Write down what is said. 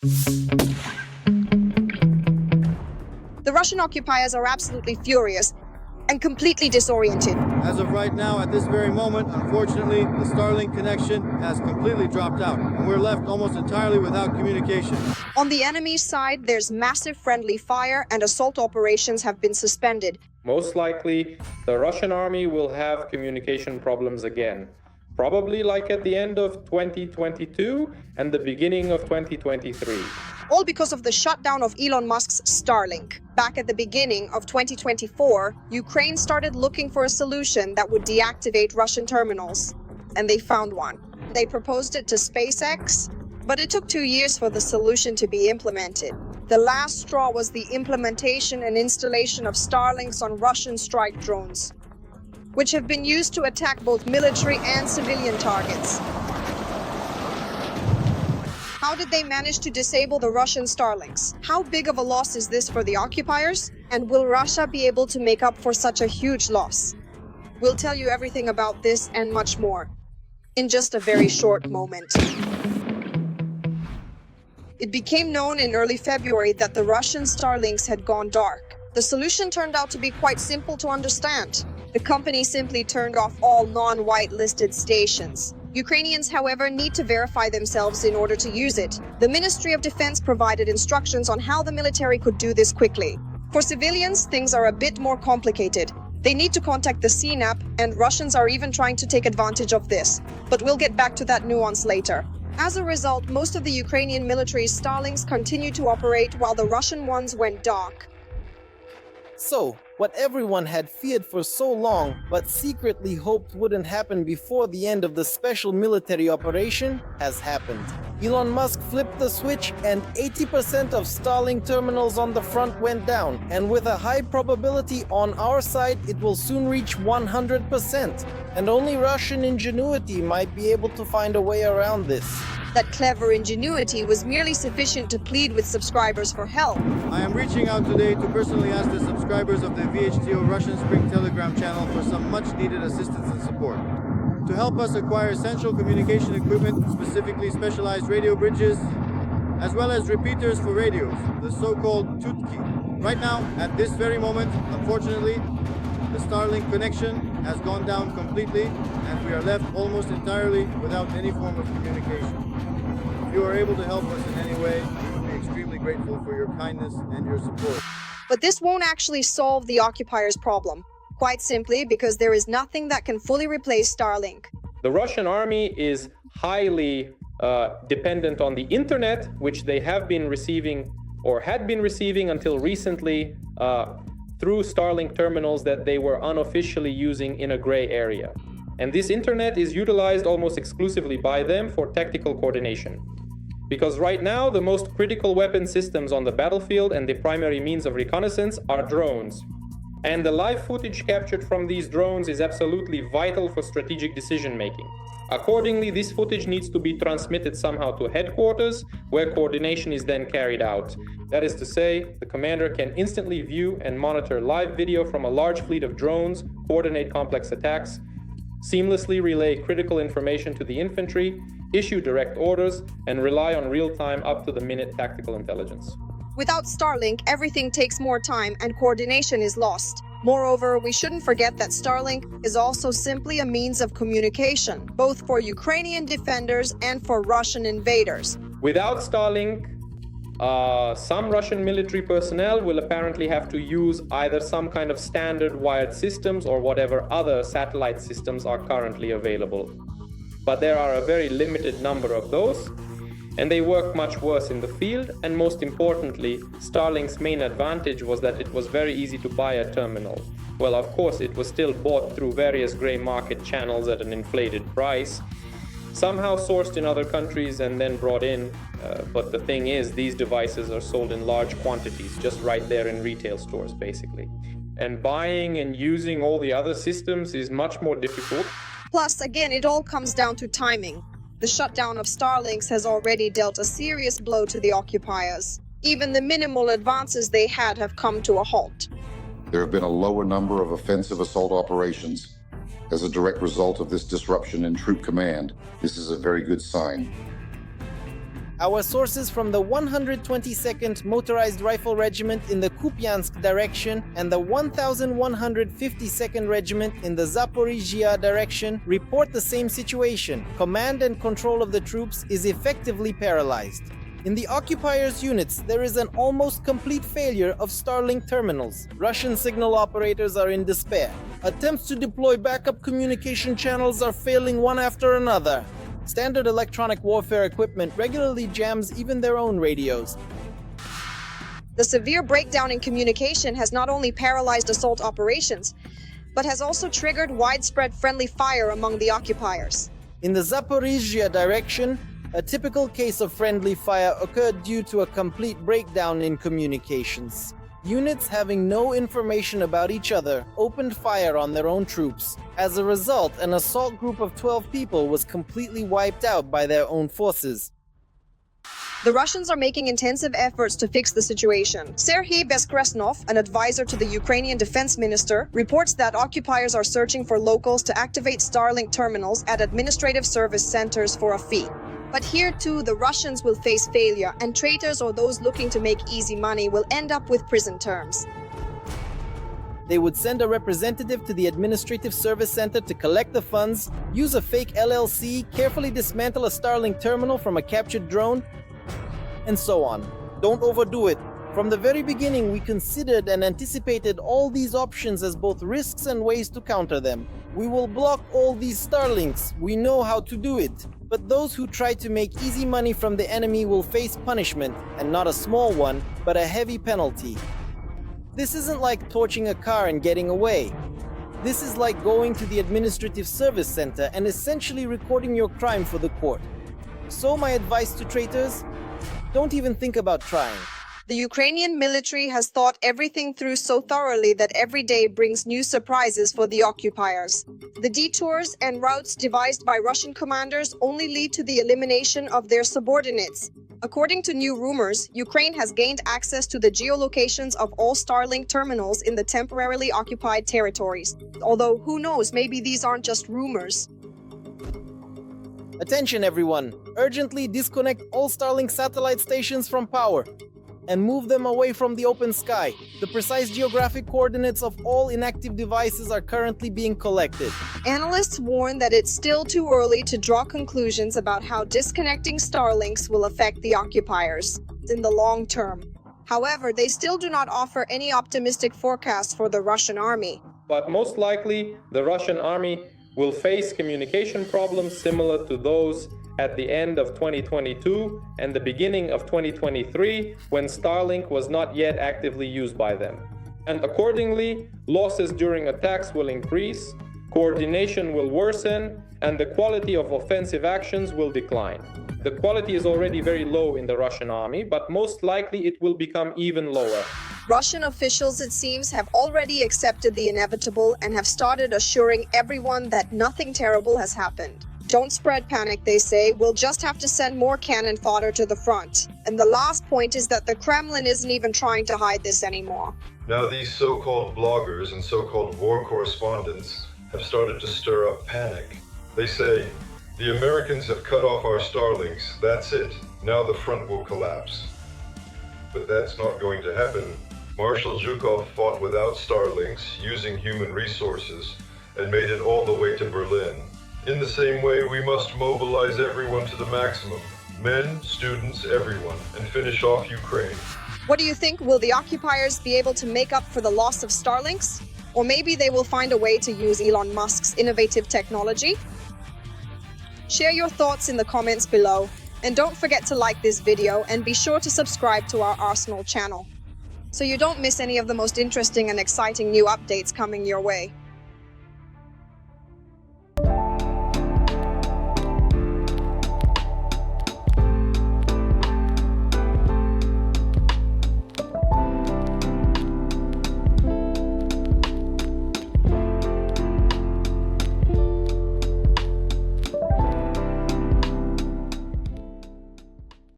The Russian occupiers are absolutely furious and completely disoriented. As of right now, at this very moment, unfortunately, the Starlink connection has completely dropped out, and we're left almost entirely without communication. On the enemy's side, there's massive friendly fire and assault operations have been suspended. Most likely, the Russian army will have communication problems again. Probably like at the end of 2022 and the beginning of 2023. All because of the shutdown of Elon Musk's Starlink. Back at the beginning of 2024, Ukraine started looking for a solution that would deactivate Russian terminals. And they found one. They proposed it to SpaceX, but it took 2 years for the solution to be implemented. The last straw was the implementation and installation of Starlinks on Russian strike drones, which have been used to attack both military and civilian targets. How did they manage to disable the Russian Starlinks? How big of a loss is this for the occupiers? And will Russia be able to make up for such a huge loss? We'll tell you everything about this and much more in just a very short moment. It became known in early February that the Russian Starlinks had gone dark. The solution turned out to be quite simple to understand. The company simply turned off all non-white-listed stations. Ukrainians, however, need to verify themselves in order to use it. The Ministry of Defense provided instructions on how the military could do this quickly. For civilians, things are a bit more complicated. They need to contact the CNAP, and Russians are even trying to take advantage of this. But we'll get back to that nuance later. As a result, most of the Ukrainian military's Starlinks continued to operate while the Russian ones went dark. So, what everyone had feared for so long, but secretly hoped wouldn't happen before the end of the special military operation, has happened. Elon Musk flipped the switch and 80% of Starlink terminals on the front went down, and with a high probability on our side, it will soon reach 100%. And only Russian ingenuity might be able to find a way around this. That clever ingenuity was merely sufficient to plead with subscribers for help. I am reaching out today to personally ask the subscribers of the VHTO Russian Spring Telegram channel for some much-needed assistance and support. To help us acquire essential communication equipment, specifically specialized radio bridges, as well as repeaters for radios, the so-called tutki. Right now, at this very moment, unfortunately, the Starlink connection has gone down completely, and we are left almost entirely without any form of communication. If you are able to help us in any way, we would be extremely grateful for your kindness and your support. But this won't actually solve the occupiers' problem. Quite simply because there is nothing that can fully replace Starlink. The Russian army is highly dependent on the internet, which they have been receiving or had been receiving until recently through Starlink terminals that they were unofficially using in a gray area. And this internet is utilized almost exclusively by them for tactical coordination. Because right now, the most critical weapon systems on the battlefield and the primary means of reconnaissance are drones. And the live footage captured from these drones is absolutely vital for strategic decision-making. Accordingly, this footage needs to be transmitted somehow to headquarters, where coordination is then carried out. That is to say, the commander can instantly view and monitor live video from a large fleet of drones, coordinate complex attacks, seamlessly relay critical information to the infantry, issue direct orders, and rely on real-time up-to-the-minute tactical intelligence. Without Starlink, everything takes more time and coordination is lost. Moreover, we shouldn't forget that Starlink is also simply a means of communication, both for Ukrainian defenders and for Russian invaders. Without Starlink, some Russian military personnel will apparently have to use either some kind of standard wired systems or whatever other satellite systems are currently available. But there are a very limited number of those, and they work much worse in the field, and most importantly, Starlink's main advantage was that it was very easy to buy a terminal. Well, of course, it was still bought through various grey market channels at an inflated price, somehow sourced in other countries and then brought in, but the thing is, these devices are sold in large quantities, just right there in retail stores, basically. And buying and using all the other systems is much more difficult. Plus, again, it all comes down to timing. The shutdown of Starlinks has already dealt a serious blow to the occupiers. Even the minimal advances they had have come to a halt. There have been a lower number of offensive assault operations. As a direct result of this disruption in troop command, this is a very good sign. Our sources from the 122nd Motorized Rifle Regiment in the Kupiansk direction and the 1152nd Regiment in the Zaporizhia direction report the same situation. Command and control of the troops is effectively paralyzed. In the occupiers' units, there is an almost complete failure of Starlink terminals. Russian signal operators are in despair. Attempts to deploy backup communication channels are failing one after another. Standard electronic warfare equipment regularly jams even their own radios. The severe breakdown in communication has not only paralyzed assault operations, but has also triggered widespread friendly fire among the occupiers. In the Zaporizhia direction, a typical case of friendly fire occurred due to a complete breakdown in communications. Units having no information about each other opened fire on their own troops. As a result, an assault group of 12 people was completely wiped out by their own forces. The Russians are making intensive efforts to fix the situation. Serhiy Beskresnov, an advisor to the Ukrainian defense minister, reports that occupiers are searching for locals to activate Starlink terminals at administrative service centers for a fee. But here too, the Russians will face failure, and traitors or those looking to make easy money will end up with prison terms. They would send a representative to the administrative service center to collect the funds, use a fake LLC, carefully dismantle a Starlink terminal from a captured drone, and so on. Don't overdo it. From the very beginning, we considered and anticipated all these options as both risks and ways to counter them. We will block all these Starlinks. We know how to do it. But those who try to make easy money from the enemy will face punishment, and not a small one, but a heavy penalty. This isn't like torching a car and getting away. This is like going to the administrative service center and essentially recording your crime for the court. So my advice to traitors, don't even think about trying. The Ukrainian military has thought everything through so thoroughly that every day brings new surprises for the occupiers. The detours and routes devised by Russian commanders only lead to the elimination of their subordinates. According to new rumors, Ukraine has gained access to the geolocations of all Starlink terminals in the temporarily occupied territories. Although, who knows, maybe these aren't just rumors. Attention everyone! Urgently disconnect all Starlink satellite stations from power and move them away from the open sky. The precise geographic coordinates of all inactive devices are currently being collected. Analysts warn that it's still too early to draw conclusions about how disconnecting Starlinks will affect the occupiers in the long term. However, they still do not offer any optimistic forecasts for the Russian army. But most likely, the Russian army will face communication problems similar to those at the end of 2022 and the beginning of 2023, when Starlink was not yet actively used by them. And accordingly, losses during attacks will increase, coordination will worsen, and the quality of offensive actions will decline. The quality is already very low in the Russian army, but most likely it will become even lower. Russian officials, it seems, have already accepted the inevitable and have started assuring everyone that nothing terrible has happened. Don't spread panic, they say. We'll just have to send more cannon fodder to the front. And the last point is that the Kremlin isn't even trying to hide this anymore. Now these so-called bloggers and so-called war correspondents have started to stir up panic. They say, the Americans have cut off our Starlinks, that's it. Now the front will collapse. But that's not going to happen. Marshal Zhukov fought without Starlinks, using human resources, and made it all the way to Berlin. In the same way, we must mobilize everyone to the maximum. Men, students, everyone, and finish off Ukraine. What do you think? Will the occupiers be able to make up for the loss of Starlinks? Or maybe they will find a way to use Elon Musk's innovative technology? Share your thoughts in the comments below. And don't forget to like this video and be sure to subscribe to our Arsenal channel, so you don't miss any of the most interesting and exciting new updates coming your way.